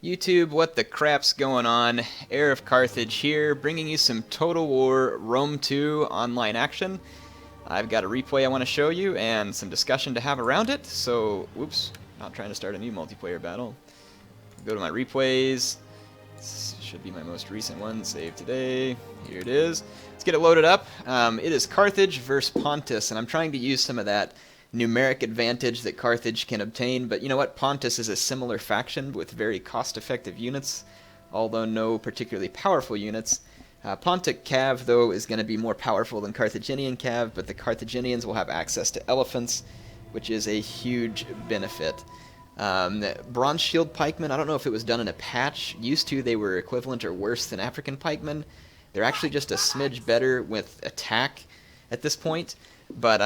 YouTube, what the crap's going on? HeirofCarthage here, bringing you some Total War Rome 2 online action. I've got a replay I want to show you and some discussion to have around it, so, whoops, not trying to start a new multiplayer battle. Go to my replays. This should be my most recent one, save today. Here it is. Let's get it loaded up. It is Carthage versus Pontus, and I'm trying to use some of that numeric advantage that Carthage can obtain, but you know what? Pontus is a similar faction with very cost-effective units, although no particularly powerful units. Pontic Cav, though, is going to be more powerful than Carthaginian Cav, but the Carthaginians will have access to elephants, which is a huge benefit. Bronze Shield Pikemen, I don't know if it was done in a patch. Used to, they were equivalent or worse than African Pikemen. They're actually just a smidge better with attack at this point, but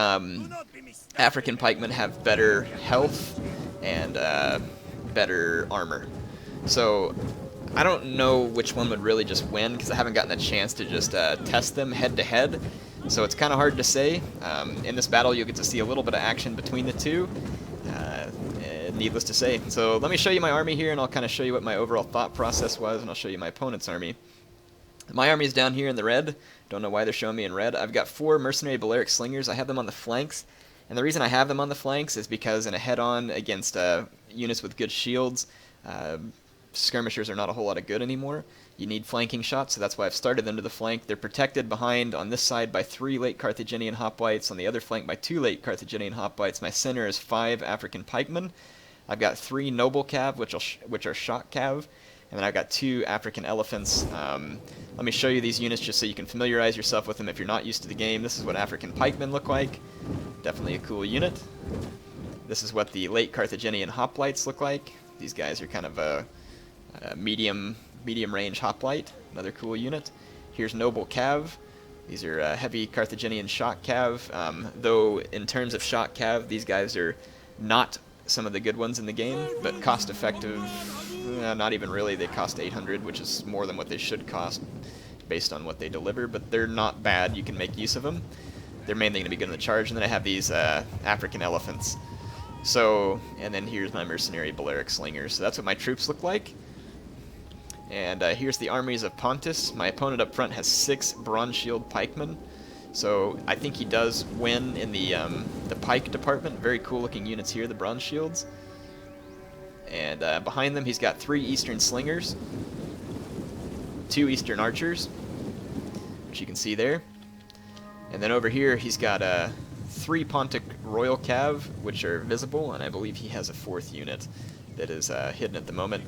African pikemen have better health and better armor. So I don't know which one would really just win because I haven't gotten a chance to just test them head to head. So it's kind of hard to say. In this battle you'll get to see a little bit of action between the two. Needless to say. So let me show you my army here and I'll kind of show you what my overall thought process was, and I'll show you my opponent's army. My army's down here in the red. Don't know why they're showing me in red. I've got 4 mercenary Balearic slingers. I have them on the flanks. And the reason I have them on the flanks is because in a head-on against units with good shields, skirmishers are not a whole lot of good anymore. You need flanking shots, so that's why I've started them to the flank. They're protected behind on this side by 3 late Carthaginian hoplites, on the other flank by 2 late Carthaginian hoplites. My center is 5 African pikemen. I've got 3 noble cav, which are shock cav. And then I've got 2 African elephants. Let me show you these units just so you can familiarize yourself with them if you're not used to the game. This is what African pikemen look like. Definitely a cool unit. This is what the late Carthaginian hoplites look like. These guys are kind of a medium range hoplite. Another cool unit. Here's noble cav. These are heavy Carthaginian shock cav. Though in terms of shock cav, these guys are not some of the good ones in the game, but cost effective. Not even really. They cost 800, which is more than what they should cost based on what they deliver, but they're not bad. You can make use of them. They're mainly going to be good in the charge. And then I have these African elephants. So, and then here's my mercenary Balearic slingers. So that's what my troops look like. And here's the armies of Pontus. My opponent up front has 6 bronze shield pikemen. So I think he does win in the pike department. Very cool looking units here, the bronze shields. And behind them he's got 3 eastern slingers, 2 eastern archers, which you can see there. And then over here he's got 3 Pontic royal cav, which are visible, and I believe he has a 4th unit that is hidden at the moment.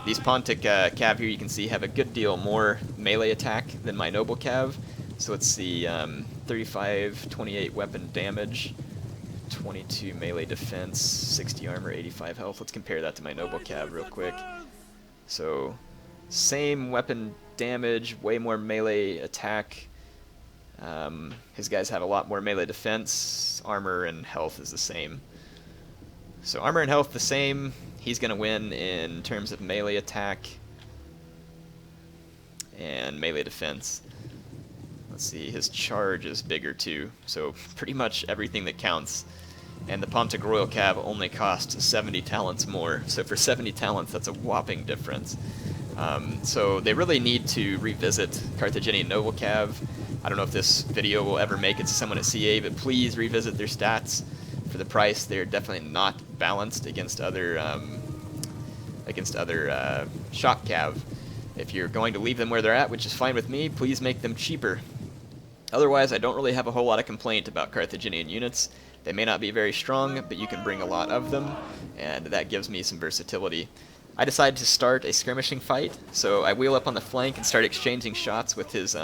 These Pontic cav here you can see have a good deal more melee attack than my noble cav. So it's the 35, 28 weapon damage, 22 melee defense, 60 armor, 85 health. Let's compare that to my noble cav real quick. So same weapon damage, way more melee attack. His guys have a lot more melee defense. Armor and health is the same. So armor and health the same. He's going to win in terms of melee attack and melee defense. Let's see, his charge is bigger too, so pretty much everything that counts. And the Pontic Royal Cav only costs 70 talents more, so for 70 talents that's a whopping difference. So they really need to revisit Carthaginian Noble Cav. I don't know if this video will ever make it to someone at CA, but please revisit their stats. For the price, they're definitely not balanced against other shock cav. If you're going to leave them where they're at, which is fine with me, please make them cheaper. Otherwise, I don't really have a whole lot of complaint about Carthaginian units. They may not be very strong, but you can bring a lot of them, and that gives me some versatility. I decided to start a skirmishing fight, so I wheel up on the flank and start exchanging shots with his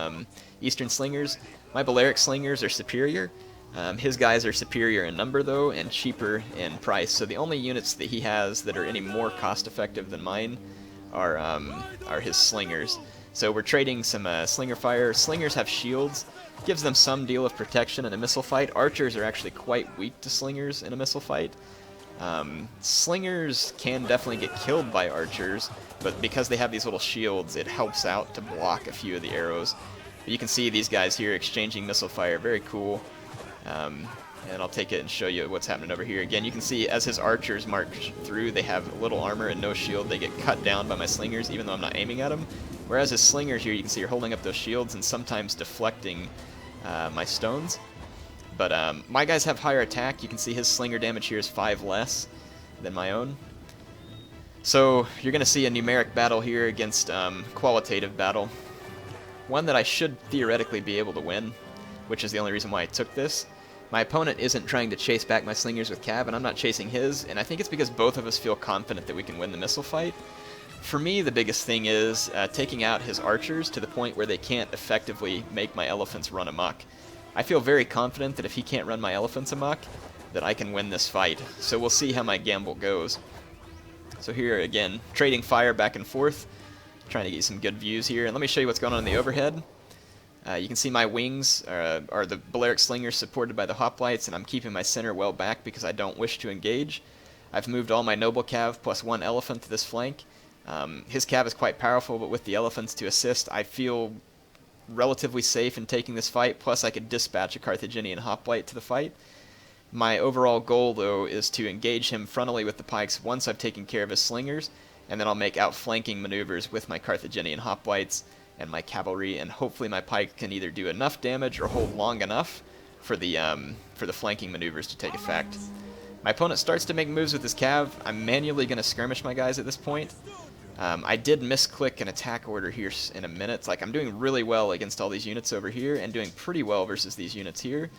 eastern slingers. My Balearic slingers are superior. His guys are superior in number, though, and cheaper in price. So the only units that he has that are any more cost-effective than mine are his slingers. So we're trading some slinger fire. Slingers have shields. Gives them some deal of protection in a missile fight. Archers are actually quite weak to slingers in a missile fight. Slingers can definitely get killed by archers, but because they have these little shields, it helps out to block a few of the arrows. But you can see these guys here exchanging missile fire. Very cool. And I'll take it and show you what's happening over here. Again, you can see as his archers march through, they have little armor and no shield. They get cut down by my slingers, even though I'm not aiming at them. Whereas his slingers here, you can see are holding up those shields and sometimes deflecting my stones. But my guys have higher attack. You can see his slinger damage here is 5 less than my own. So you're going to see a numeric battle here against qualitative battle. One that I should theoretically be able to win, which is the only reason why I took this. My opponent isn't trying to chase back my slingers with cav, and I'm not chasing his, and I think it's because both of us feel confident that we can win the missile fight. For me, the biggest thing is taking out his archers to the point where they can't effectively make my elephants run amok. I feel very confident that if he can't run my elephants amok, that I can win this fight. So we'll see how my gamble goes. So here again, trading fire back and forth, trying to get some good views here. And let me show you what's going on in the overhead. You can see my wings are the Balearic slingers supported by the hoplites, and I'm keeping my center well back because I don't wish to engage. I've moved all my noble cav plus 1 elephant to this flank. His cav is quite powerful, but with the elephants to assist, I feel relatively safe in taking this fight, plus I could dispatch a Carthaginian hoplite to the fight. My overall goal, though, is to engage him frontally with the pikes once I've taken care of his slingers, and then I'll make outflanking maneuvers with my Carthaginian hoplites and my cavalry, and hopefully my pike can either do enough damage or hold long enough for the flanking maneuvers to take effect. My opponent starts to make moves with his cav. I'm manually going to skirmish my guys at this point. I did misclick an attack order here in a minute. It's like I'm doing really well against all these units over here and doing pretty well versus these units here.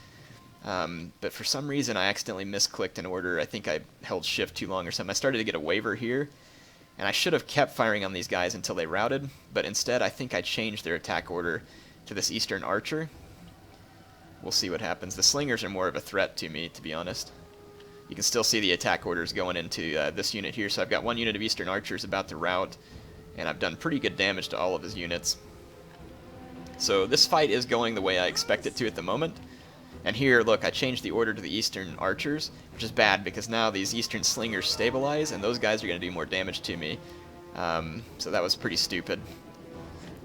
But for some reason I accidentally misclicked an order. I think I held shift too long or something. I started to get a waiver here. And I should have kept firing on these guys until they routed, but instead I think I changed their attack order to this Eastern Archer. We'll see what happens. The slingers are more of a threat to me, to be honest. You can still see the attack orders going into this unit here, so I've got 1 unit of Eastern Archers about to rout, and I've done pretty good damage to all of his units. So this fight is going the way I expect it to at the moment. And here, look, I changed the order to the Eastern Archers, which is bad because now these Eastern Slingers stabilize, and those guys are going to do more damage to me. So that was pretty stupid.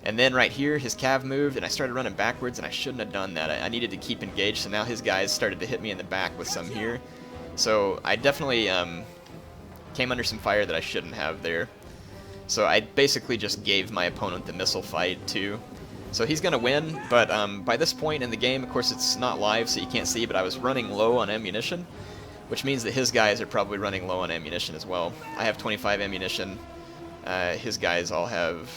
And then right here, his cav moved, and I started running backwards, and I shouldn't have done that. I needed to keep engaged, so now his guys started to hit me in the back with some here. So I definitely came under some fire that I shouldn't have there. So I basically just gave my opponent the missile fight, too. So he's going to win, but by this point in the game, of course it's not live so you can't see, but I was running low on ammunition, which means that his guys are probably running low on ammunition as well. I have 25 ammunition, his guys all have,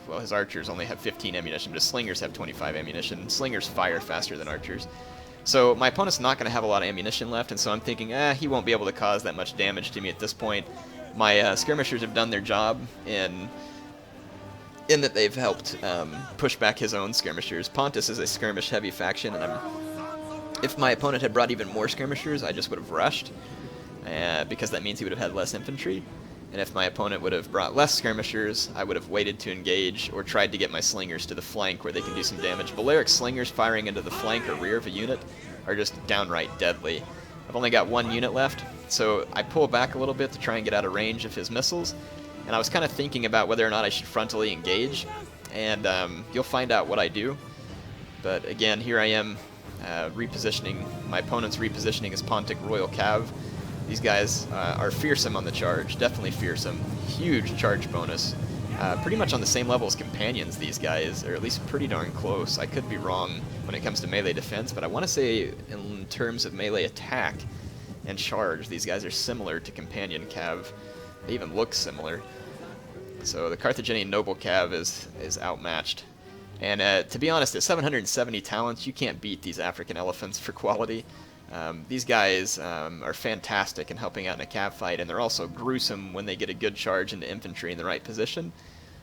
well, his archers only have 15 ammunition, but his slingers have 25 ammunition. Slingers fire faster than archers. So my opponent's not going to have a lot of ammunition left, and so I'm thinking, he won't be able to cause that much damage to me at this point. My skirmishers have done their job in that they've helped push back his own skirmishers. Pontus is a skirmish-heavy faction, and if my opponent had brought even more skirmishers, I just would have rushed, because that means he would have had less infantry. And if my opponent would have brought less skirmishers, I would have waited to engage or tried to get my slingers to the flank where they can do some damage. Balearic slingers firing into the flank or rear of a unit are just downright deadly. I've only got 1 unit left, so I pull back a little bit to try and get out of range of his missiles. And I was kind of thinking about whether or not I should frontally engage, and you'll find out what I do. But again, here I am repositioning. My opponent's repositioning his Pontic Royal Cav. These guys are fearsome on the charge, definitely fearsome. Huge charge bonus. Pretty much on the same level as companions, these guys, or at least pretty darn close. I could be wrong when it comes to melee defense, but I want to say in terms of melee attack and charge, these guys are similar to companion Cav. They even look similar. So the Carthaginian Noble Cav is outmatched. And to be honest, at 770 talents, you can't beat these African elephants for quality. These guys are fantastic in helping out in a cav fight, and they're also gruesome when they get a good charge into infantry in the right position.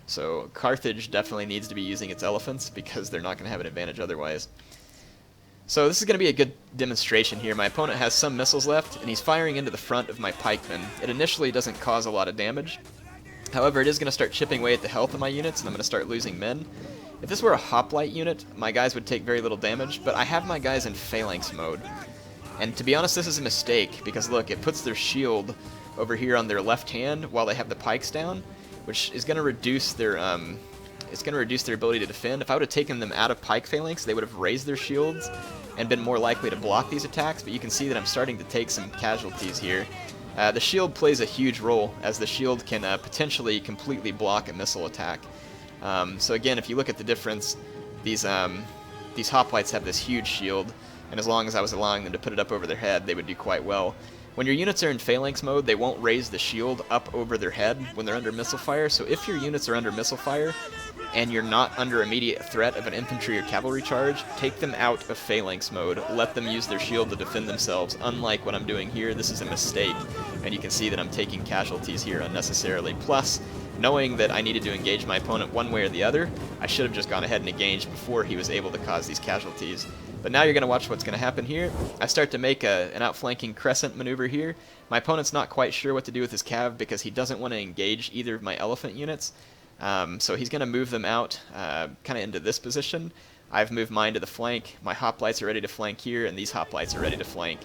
So Carthage definitely needs to be using its elephants because they're not going to have an advantage otherwise. So this is going to be a good demonstration here. My opponent has some missiles left, and he's firing into the front of my pikemen. It initially doesn't cause a lot of damage. However, it is going to start chipping away at the health of my units, and I'm going to start losing men. If this were a hoplite unit, my guys would take very little damage, but I have my guys in phalanx mode. And to be honest, this is a mistake, because look, it puts their shield over here on their left hand while they have the pikes down, which is going to reduce their ability to defend. If I would have taken them out of pike phalanx, they would have raised their shields, and been more likely to block these attacks, but you can see that I'm starting to take some casualties here. The shield plays a huge role, as the shield can potentially completely block a missile attack. So again, if you look at the difference, these hoplites have this huge shield, and as long as I was allowing them to put it up over their head, they would do quite well. When your units are in phalanx mode, they won't raise the shield up over their head when they're under missile fire, so if your units are under missile fire, and you're not under immediate threat of an infantry or cavalry charge, take them out of phalanx mode. Let them use their shield to defend themselves. Unlike what I'm doing here, this is a mistake, and you can see that I'm taking casualties here unnecessarily. Plus, knowing that I needed to engage my opponent one way or the other, I should have just gone ahead and engaged before he was able to cause these casualties. But now you're going to watch what's going to happen here. I start to make an outflanking crescent maneuver here. My opponent's not quite sure what to do with his cav because he doesn't want to engage either of my elephant units. So he's going to move them out kind of into this position. I've moved mine to the flank. My hoplites are ready to flank here, and these hoplites are ready to flank.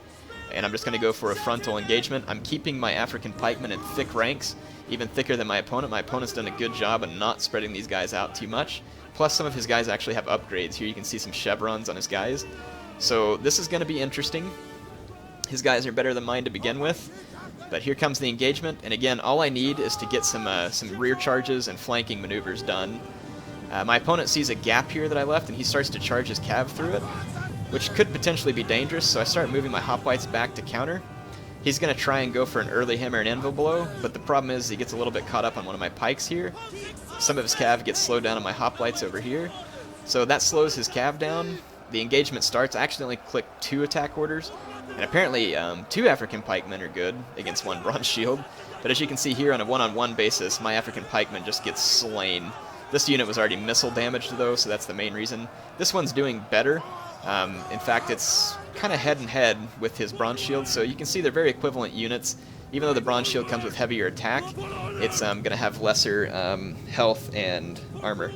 And I'm just going to go for a frontal engagement. I'm keeping my African pikemen in thick ranks, even thicker than my opponent. My opponent's done a good job of not spreading these guys out too much. Plus, some of his guys actually have upgrades. Here you can see some chevrons on his guys. So this is going to be interesting. His guys are better than mine to begin with. But here comes the engagement, and again, all I need is to get some rear charges and flanking maneuvers done. My opponent sees a gap here that I left, and he starts to charge his cav through it, which could potentially be dangerous, so I start moving my hoplites back to counter. He's going to try and go for an early hammer and anvil blow, but the problem is he gets a little bit caught up on one of my pikes here. Some of his cav gets slowed down on my hoplites over here, so that slows his cav down. The engagement starts. I accidentally clicked 2 attack orders, and apparently 2 African pikemen are good against 1 bronze shield. But as you can see here, on a one-on-one basis, my African pikeman just gets slain. This unit was already missile damaged though, so that's the main reason. This one's doing better. In fact, it's kind of head-and-head with his bronze shield, so you can see they're very equivalent units. Even though the bronze shield comes with heavier attack, it's going to have lesser health and armor.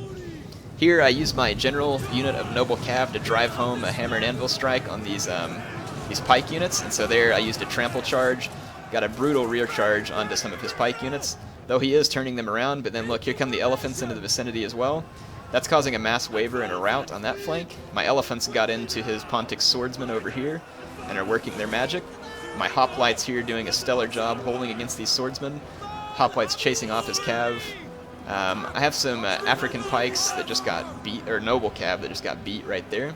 Here I use my general unit of noble cav to drive home a hammer and anvil strike on these pike units, and so there I used a trample charge, got a brutal rear charge onto some of his pike units, though he is turning them around. But then look, here come the elephants into the vicinity as well. That's causing a mass waver and a rout on that flank. My elephants got into his Pontic swordsmen over here and are working their magic. My hoplites here doing a stellar job holding against these swordsmen. Hoplites chasing off his cav. I have some African pikes that just got beat, or noble cav that just got beat right there.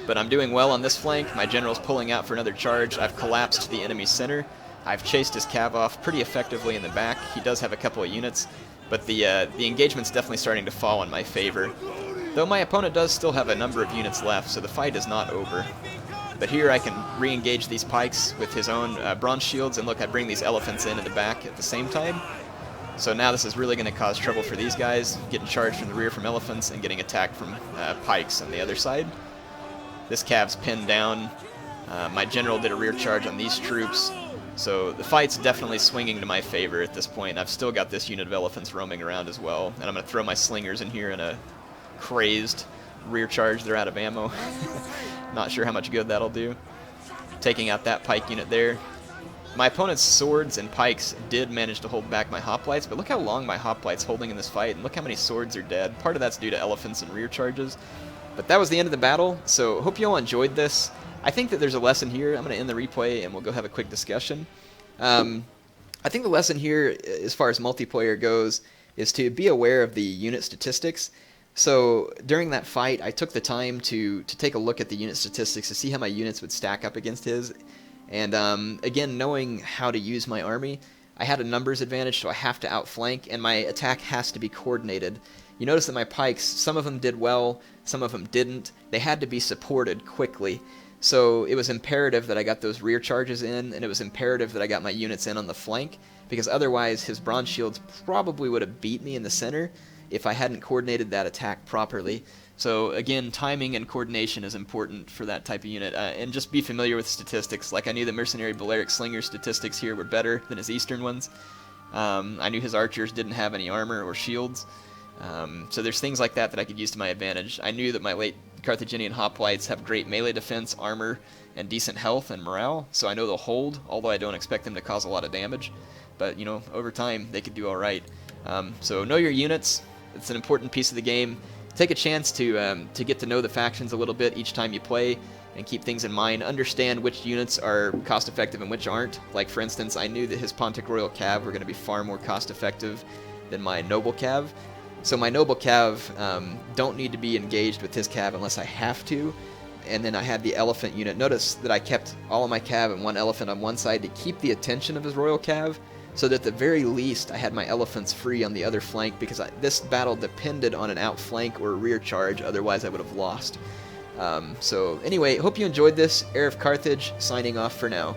But I'm doing well on this flank. My general's pulling out for another charge. I've collapsed the enemy's center. I've chased his cav off pretty effectively in the back. He does have a couple of units, but the engagement's definitely starting to fall in my favor. Though my opponent does still have a number of units left, so the fight is not over. But here I can re-engage these pikes with his own bronze shields, and look, I bring these elephants in the back at the same time. So now this is really going to cause trouble for these guys, getting charged from the rear from elephants and getting attacked from pikes on the other side. This cav's pinned down. My general did a rear charge on these troops. So the fight's definitely swinging to my favor at this point. I've still got this unit of elephants roaming around as well. And I'm going to throw my slingers in here in a crazed rear charge. They're out of ammo. Not sure how much good that'll do. Taking out that pike unit there. My opponent's swords and pikes did manage to hold back my hoplites, but look how long my hoplite's holding in this fight, and look how many swords are dead. Part of that's due to elephants and rear charges. But that was the end of the battle, so hope you all enjoyed this. I think that there's a lesson here. I'm going to end the replay, and we'll go have a quick discussion. I think the lesson here, as far as multiplayer goes, is to be aware of the unit statistics. So during that fight, I took the time to take a look at the unit statistics to see how my units would stack up against his. And again, knowing how to use my army, I had a numbers advantage, so I have to outflank, and my attack has to be coordinated. You notice that my pikes, some of them did well, some of them didn't. They had to be supported quickly. So it was imperative that I got those rear charges in, and it was imperative that I got my units in on the flank, because otherwise his bronze shields probably would have beat me in the center if I hadn't coordinated that attack properly. So again, timing and coordination is important for that type of unit, and just be familiar with statistics. Like I knew the mercenary Balearic Slinger statistics here were better than his eastern ones. I knew his archers didn't have any armor or shields. So there's things like that that I could use to my advantage. I knew that my late Carthaginian hoplites have great melee defense, armor, and decent health and morale, so I know they'll hold, although I don't expect them to cause a lot of damage. But, you know, over time, they could do alright. So know your units. It's an important piece of the game. take a chance to get to know the factions a little bit each time you play, and keep things in mind. Understand which units are cost effective and which aren't. Like for instance, I knew that his Pontic Royal Cav were going to be far more cost effective than my Noble Cav. So my Noble Cav don't need to be engaged with his Cav unless I have to. And then I had the Elephant unit. Notice that I kept all of my Cav and one Elephant on one side to keep the attention of his Royal Cav, so that at the very least I had my Elephants free on the other flank, because this battle depended on an outflank or a rear charge, otherwise I would have lost. So anyway, hope you enjoyed this. HeirofCarthage signing off for now.